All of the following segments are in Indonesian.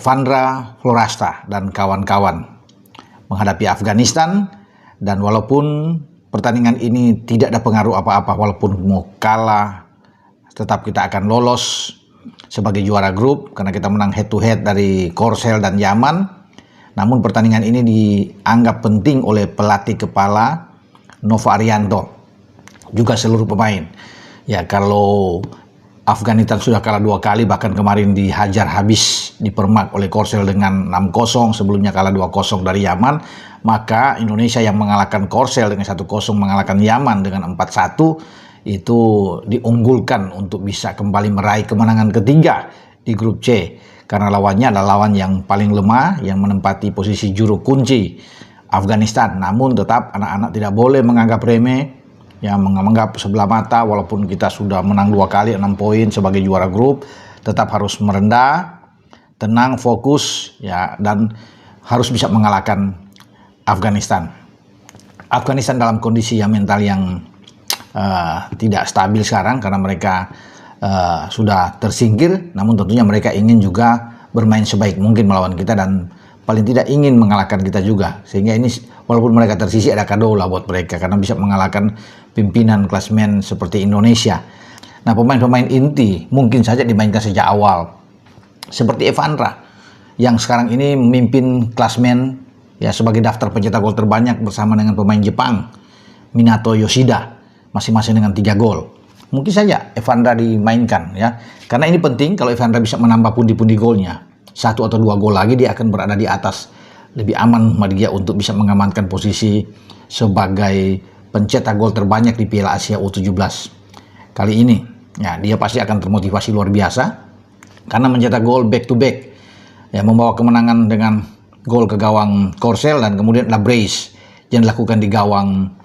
Evandra Florasta dan kawan-kawan menghadapi Afghanistan. Dan walaupun pertandingan ini tidak ada pengaruh apa-apa, walaupun mau kalah, tetap kita akan lolos sebagai juara grup karena kita menang head to head dari Korsel dan Yaman. Namun pertandingan ini dianggap penting oleh pelatih kepala Nova Arianto, juga seluruh pemain. Ya, kalau Afghanistan sudah kalah 2 kali, bahkan kemarin dihajar habis, dipermak oleh Korsel dengan 6-0, sebelumnya kalah 2-0 dari Yaman, maka Indonesia yang mengalahkan Korsel dengan 1-0, mengalahkan Yaman dengan 4-1, itu diunggulkan untuk bisa kembali meraih kemenangan ketiga di grup C, karena lawannya adalah lawan yang paling lemah, yang menempati posisi juru kunci Afghanistan. Namun tetap anak-anak tidak boleh menganggap remeh, yang menganggap sebelah mata. Walaupun kita sudah menang 2 kali 6 poin sebagai juara grup, tetap harus merendah, tenang, fokus ya, dan harus bisa mengalahkan Afghanistan. Afghanistan dalam kondisi yang mental yang tidak stabil sekarang karena mereka sudah tersingkir, namun tentunya mereka ingin juga bermain sebaik mungkin melawan kita dan paling tidak ingin mengalahkan kita juga, sehingga ini walaupun mereka tersisih ada kado lah buat mereka karena bisa mengalahkan pimpinan klasmen seperti Indonesia. Nah, pemain-pemain inti mungkin saja dimainkan sejak awal seperti Evandra yang sekarang ini memimpin klasmen ya sebagai daftar pencetak gol terbanyak bersama dengan pemain Jepang Minato Yoshida masing-masing dengan 3 gol. Mungkin saja Evandra dimainkan ya, karena ini penting. Kalau Evandra bisa menambah pundi-pundi golnya 1 atau 2 gol lagi, dia akan berada di atas, lebih aman bagi dia untuk bisa mengamankan posisi sebagai pencetak gol terbanyak di Piala Asia U17 kali ini. Ya, dia pasti akan termotivasi luar biasa karena mencetak gol back to back, ya, membawa kemenangan dengan gol ke gawang Korsel dan kemudian ada brace yang dilakukan di gawang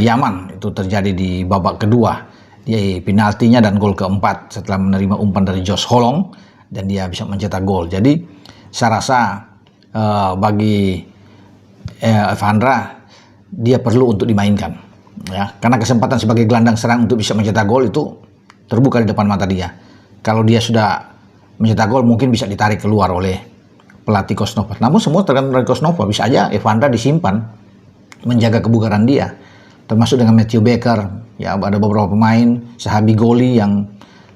Yaman. Itu terjadi di babak kedua, dia penaltinya dan gol keempat setelah menerima umpan dari Josh Holong dan dia bisa mencetak gol. Jadi saya rasa bagi Evandra, dia perlu untuk dimainkan ya, karena kesempatan sebagai gelandang serang untuk bisa mencetak gol itu terbuka di depan mata dia. Kalau dia sudah mencetak gol mungkin bisa ditarik keluar oleh pelatih Kosnova. Namun semua tergantung dari Kosnova. Bisa aja Evandra disimpan menjaga kebugaran dia, termasuk dengan Matthew Baker ya. Ada beberapa pemain Sahabi Goli yang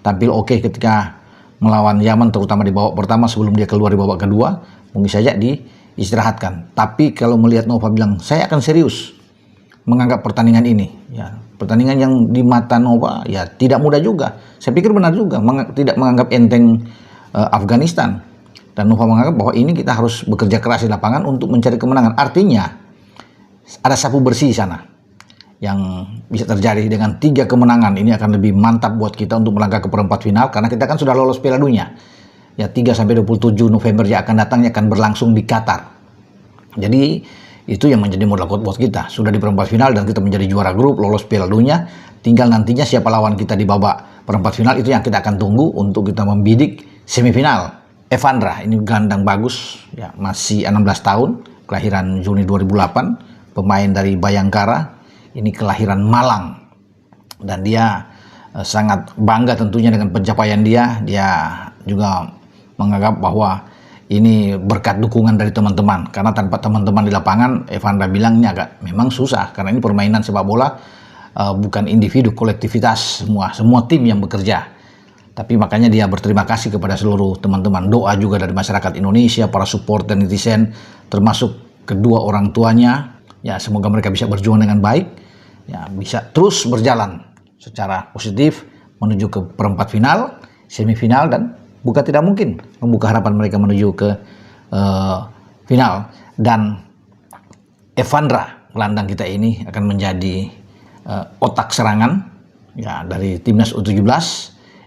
tampil oke ketika melawan Yaman, terutama di babak pertama sebelum dia keluar di babak kedua, mungkin saja diistirahatkan. Tapi kalau melihat Nova bilang saya akan serius menganggap pertandingan ini ya, pertandingan yang di mata Nova ya tidak mudah juga. Saya pikir benar juga, tidak menganggap enteng Afghanistan, dan Nova menganggap bahwa ini kita harus bekerja keras di lapangan untuk mencari kemenangan. Artinya ada sapu bersih di sana yang bisa terjadi. Dengan 3 kemenangan ini akan lebih mantap buat kita untuk melangkah ke perempat final, karena kita kan sudah lolos Piala Dunia ya. 3-27 November yang akan datangnya akan berlangsung di Qatar. Jadi itu yang menjadi modal kuat buat kita, sudah di perempat final dan kita menjadi juara grup, lolos Piala Dunia. Tinggal nantinya siapa lawan kita di babak perempat final, itu yang kita akan tunggu untuk kita membidik semifinal. Evandra ini gelandang bagus ya, masih 16 tahun, kelahiran Juni 2008, pemain dari Bayangkara. Ini kelahiran Malang dan dia sangat bangga tentunya dengan pencapaian dia. Dia juga menganggap bahwa ini berkat dukungan dari teman-teman, karena tanpa teman-teman di lapangan, Evandra bilang ini agak memang susah, karena ini permainan sepak bola bukan individu, kolektivitas, semua tim yang bekerja. Tapi makanya dia berterima kasih kepada seluruh teman-teman. Doa juga dari masyarakat Indonesia, para supporter, netizen, termasuk kedua orang tuanya. Ya, semoga mereka bisa berjuang dengan baik, ya, bisa terus berjalan secara positif menuju ke perempat final, semifinal, dan bukan tidak mungkin membuka harapan mereka menuju ke final. Dan Evandra, gelandang kita ini, akan menjadi otak serangan ya dari timnas U17.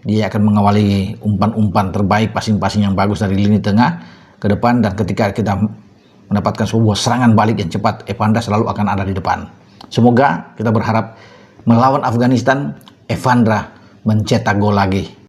Dia akan mengawali umpan-umpan terbaik, passing-passing yang bagus dari lini tengah ke depan, dan ketika kita mendapatkan sebuah serangan balik yang cepat, Evandra selalu akan ada di depan. Semoga kita berharap melawan Afghanistan, Evandra mencetak gol lagi.